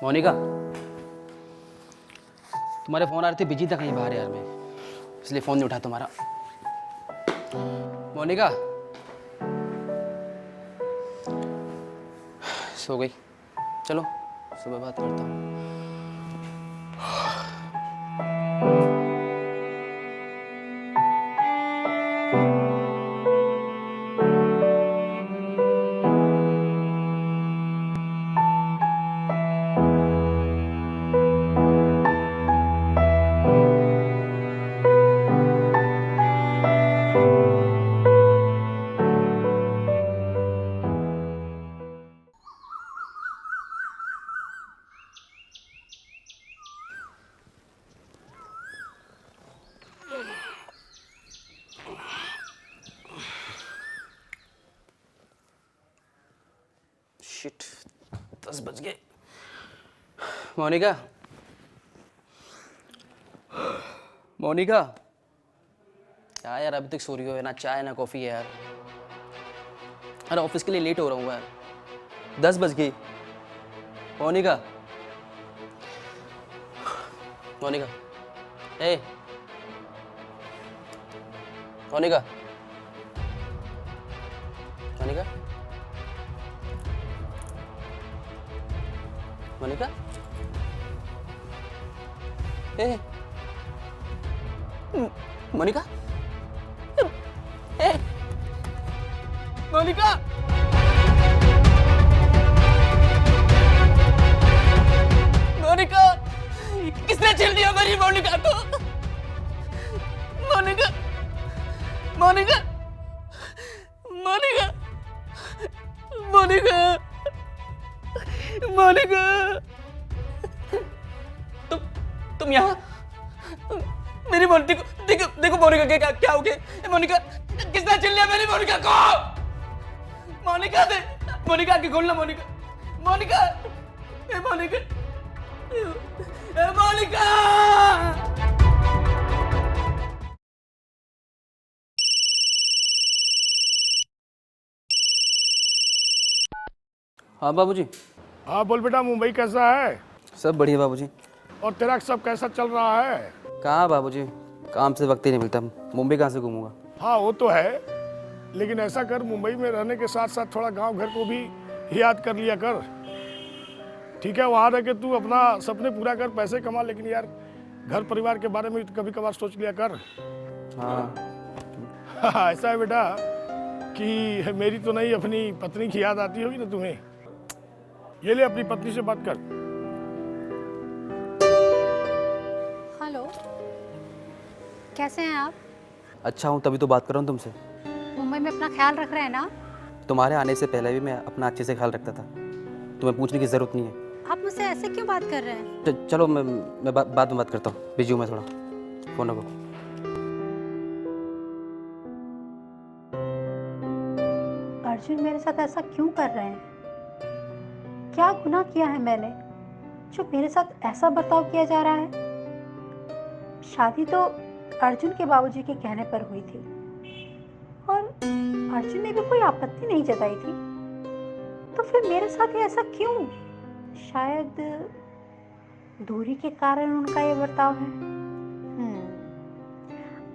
मोनिका, तुम्हारे फ़ोन आ रहे थे, बिजी था कहीं बाहर यार मैं, इसलिए फ़ोन नहीं उठा तुम्हारा। मोनिका सो गई। चलो सुबह बात करता हूँ। शिट, 10 बज गए। मोनिका, मोनिका, क्या यार अभी तक सो रही हो? ना चाय ना कॉफ़ी है यार। अरे ऑफिस के लिए लेट हो रहा हूँ यार, 10 बज गई। मोनिका, मोनिका, ए मोनिका, मोनिका, मोनिका, ए मोनिका, ए मोनिका, मोनिका, किसने छीन लिया मेरी मोनिका को? मोनिका, मोनिका, मोनिका, मोनिका, मोनिका, तुम यहाँ? मेरी मोनिका को देखो, देखो मोनिका के क्या हो गया? मोनिका, किसने छीन लिया मेरी मोनिका को? मोनिका दे, मोनिका की खोलना। मोनिका, मोनिका, ए मोनिका, ए मोनिका। हाँ बाबूजी। हाँ बोल बेटा, मुंबई कैसा है? सब बढ़िया बाबूजी। और तेरा सब कैसा चल रहा है? कहाँ बाबूजी, काम से वक्त ही नहीं मिलता, मुंबई कहाँ से घूमूंगा। हाँ वो तो है, लेकिन ऐसा कर, मुंबई में रहने के साथ साथ थोड़ा गांव घर को भी याद कर लिया कर। ठीक है, वहाँ रह के तू अपना सपने पूरा कर, पैसे कमा, लेकिन यार घर परिवार के बारे में कभी कभार सोच लिया कर। हाँ ऐसा है बेटा कि मेरी तो नहीं, अपनी पत्नी की याद आती होगी ना तुम्हें। ये ले, अपनी पत्नी से बात कर। हेलो, कैसे हैं आप? अच्छा हूँ, तभी तो बात कर रहा हूँ तुमसे। मुंबई में अपना ख्याल रख रहे हैं ना? तुम्हारे आने से पहले भी मैं अपना अच्छे से ख्याल रखता था, तुम्हें पूछने की ज़रूरत नहीं है। आप मुझसे ऐसे क्यों बात कर रहे हैं? चलो मैं बाद में बात करता हूँ, बिजी हूँ मैं थोड़ा, फ़ोन रखो। अर्जुन मेरे साथ ऐसा क्यों कर रहे हैं? क्या गुनाह किया है मैंने जो मेरे साथ ऐसा बर्ताव किया जा रहा है? शादी तो अर्जुन के बाबूजी के कहने पर हुई थी और अर्जुन ने भी कोई आपत्ति नहीं जताई थी, तो फिर मेरे साथ ये ऐसा क्यों? शायद दूरी के कारण उनका ये बर्ताव है।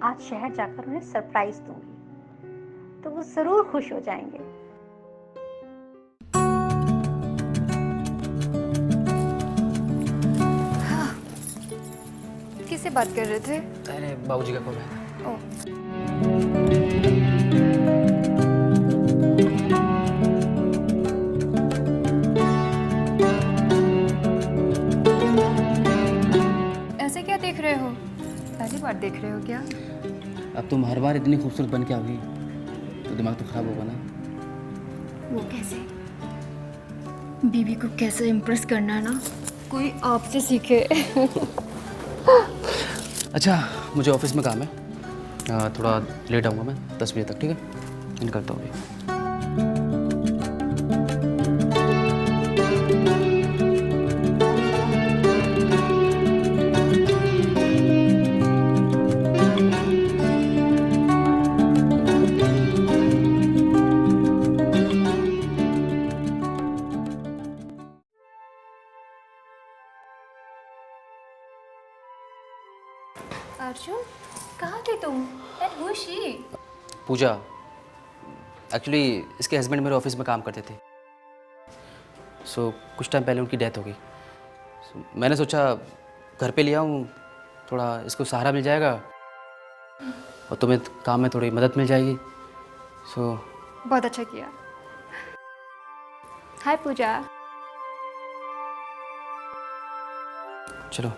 आज शहर जाकर उन्हें सरप्राइज दूंगी तो वो जरूर खुश हो जाएंगे। किससे बात कर रहे थे? अरे बाबूजी का कॉल आया था। ऐसे क्या देख रहे हो? पहली बार देख रहे हो क्या? अब तुम हर बार इतनी खूबसूरत बन के आओगी तो दिमाग तो खराब होगा ना। वो कैसे? बीवी को कैसे इम्प्रेस करना है ना, कोई आपसे सीखे। अच्छा मुझे ऑफिस में काम है, थोड़ा लेट आऊँगा मैं 10 बजे तक, ठीक है? निकलता हूँ अभी। अर्जुन, कहाँ थे तुम? And who is she? Pooja, actually इसके हस्बैंड मेरे ऑफिस में काम करते थे। सो कुछ टाइम पहले उनकी डेथ हो गई। मैंने सोचा घर पे ले आऊँ, थोड़ा इसको सहारा मिल जाएगा और तुम्हें काम में थोड़ी मदद मिल जाएगी। सो बहुत अच्छा किया। हाय पूजा। चलो।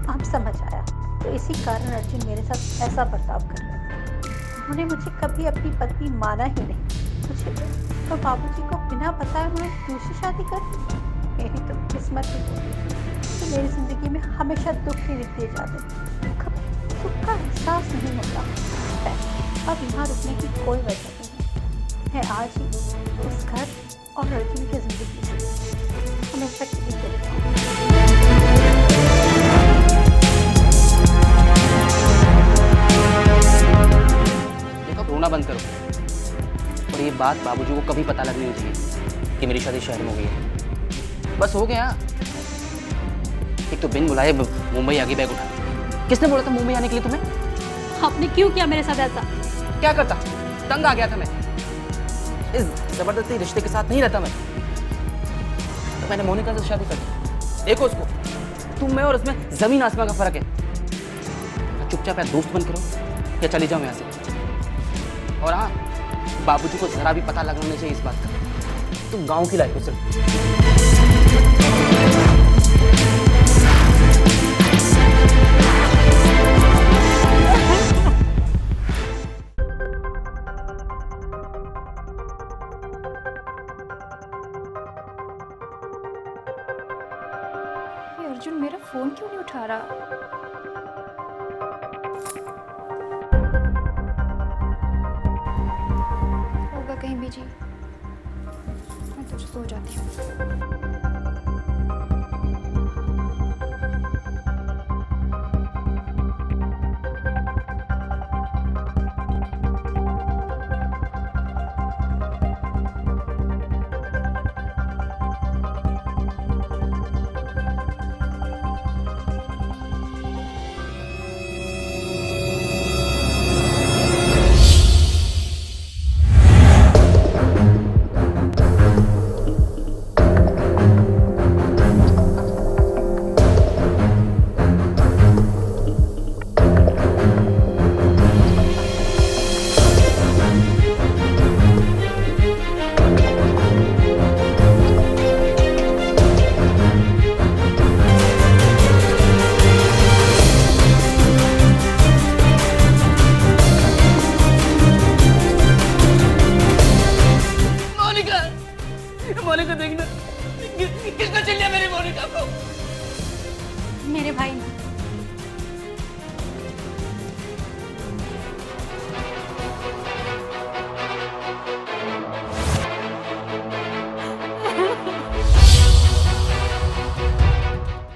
अब समझ आया तो इसी कारण अर्जुन मेरे साथ ऐसा बर्ताव कर रहे थे। उन्होंने मुझे कभी अपनी पत्नी माना ही नहीं। मुझे तो बाबूजी को बिना बताए उन्होंने दूसरी शादी कर दी। मेरी तो किस्मत ही बोली तो मेरी जिंदगी में हमेशा दुख ही दिखते जाते, कभी सुख का एहसास नहीं होता। अब यहाँ रुकने की कोई वजह नहीं है। मैं आज ही उस घर और अर्जुन की जिंदगी से हमेशा के लिए चली जाऊँ। देखो, रोना बंद करो और ये बात बाबूजी को कभी पता लगनी नहीं चाहिए कि मेरी शादी शहर में हो गई है। बस हो गया। एक तो बिन बुलाए मुंबई आ गई बैग उठा। किसने बोला था मुंबई आने के लिए तुम्हें? आपने क्यों किया मेरे साथ ऐसा? क्या करता? तंग आ गया था मैं। इस जबरदस्ती रिश्ते के साथ नहीं रहता मैं। तो मैंने मोनिका से शादी कर दी। देखो उसको, तुम में और उसमें जमीन आसमान का फर्क है। चुपचाप या दोस्त बन करो या चली जाओ यहाँ से। और हाँ, बाबूजी को जरा भी पता लगना नहीं चाहिए इस बात का। तुम गांव की लाइफ हो सिर्फ। ये अर्जुन मेरा फोन क्यों नहीं उठा रहा? होगा कहीं बिजी। मैं तो सो जाती हूँ। मोनिका देखना, किसने चिल लिया मेरी मोनिका को? मेरे भाई ने।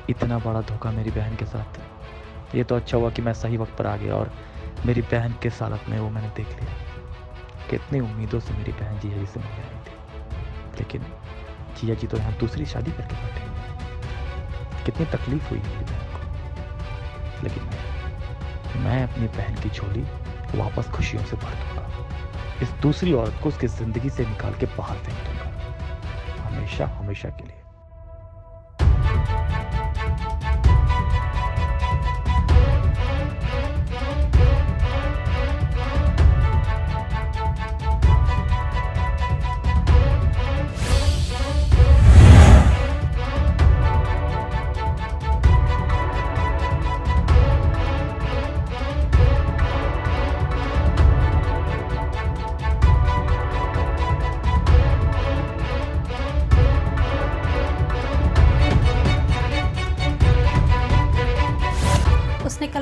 इतना बड़ा धोखा मेरी बहन के साथ। ये तो अच्छा हुआ कि मैं सही वक्त पर आ गया और मेरी बहन किस हालत में वो मैंने देख लिया। कितनी उम्मीदों से मेरी बहन जिया जी से मिलने आई थी, लेकिन जिया जी तो यहाँ दूसरी शादी करके बैठे। कितनी तकलीफ हुई मेरी बहन को, लेकिन मैं अपनी बहन की झोली वापस खुशियों से भर दूंगा। इस दूसरी औरत को उसकी जिंदगी से निकाल के बाहर फेंक दूंगा, हमेशा हमेशा के लिए।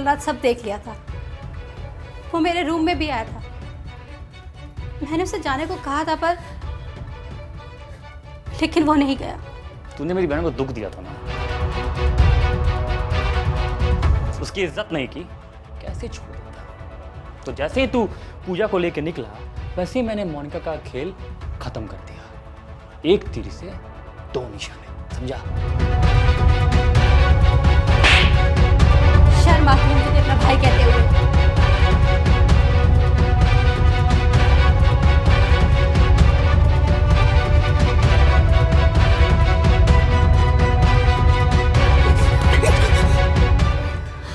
हालात सब देख लिया था। वो मेरे रूम में भी आया था। मैंने उसे जाने को कहा था पर लेकिन वो नहीं गया। तूने मेरी बहन को दुख दिया था ना, उसकी इज्जत नहीं की, कैसे छोड़ देता। तो जैसे ही तू पूजा को लेकर निकला वैसे ही मैंने मोनिका का खेल खत्म कर दिया। एक तीर से दो निशाने, समझा? शर्म आती है मुझे अपना भाई कहते हुए।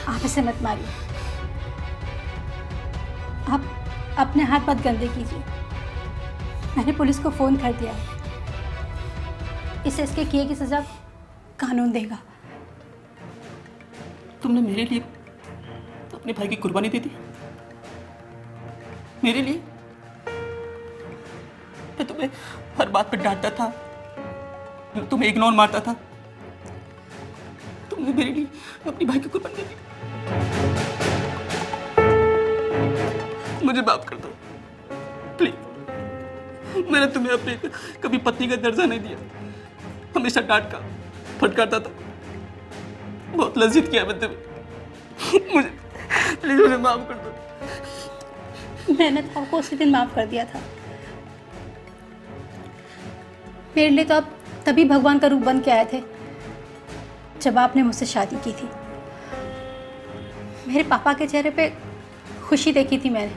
आप इसे मत मारिए। आप अपने हाथ मत गंदे कीजिए। मैंने पुलिस को फोन कर दिया। इसे इसके किए की सजा कानून देगा। तुमने मेरे लिए अपने भाई की कुर्बानी दे दी, मेरे लिए। मैं तुम्हें हर बात पे डांटता था, तुम्हें इग्नोर मारता था, तुमने मेरे लिए अपनी भाई की कुर्बानी दे दी। मुझे माफ कर दो प्लीज। मैंने तुम्हें अपने कभी पत्नी का दर्जा नहीं दिया, हमेशा डांटता फटकारता था, बहुत लज्जित किया मैंने तुम्हें। मुझे प्लीज मुझे माफ कर दो। मैंने तो आपको उसी दिन माफ कर दिया था। मेरे लिए तो आप तभी भगवान का रूप बन के आए थे जब आपने मुझसे शादी की थी। मेरे पापा के चेहरे पे खुशी देखी थी मैंने।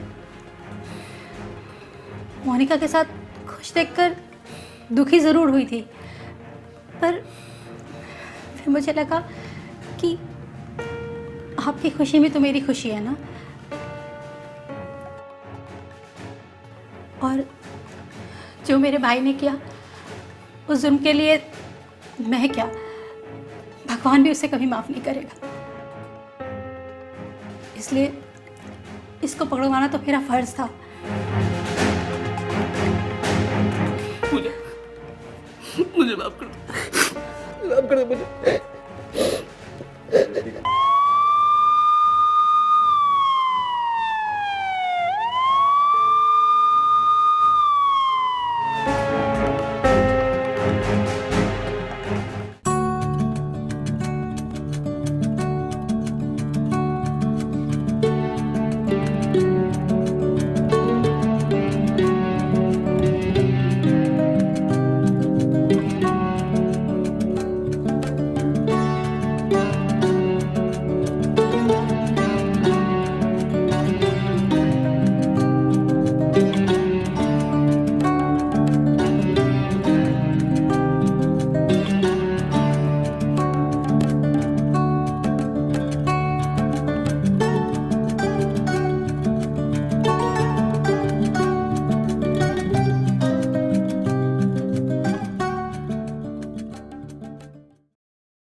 मोनिका के साथ खुश देखकर दुखी ज़रूर हुई थी, पर फिर मुझे लगा कि आपकी खुशी में तो मेरी खुशी है ना। और जो मेरे भाई ने किया उस जुर्म के लिए मैं क्या, भगवान भी उसे कभी माफ़ नहीं करेगा। इसलिए इसको पकड़वाना तो मेरा फर्ज था। मुझे माफ कर दो, माफ कर दो मुझे।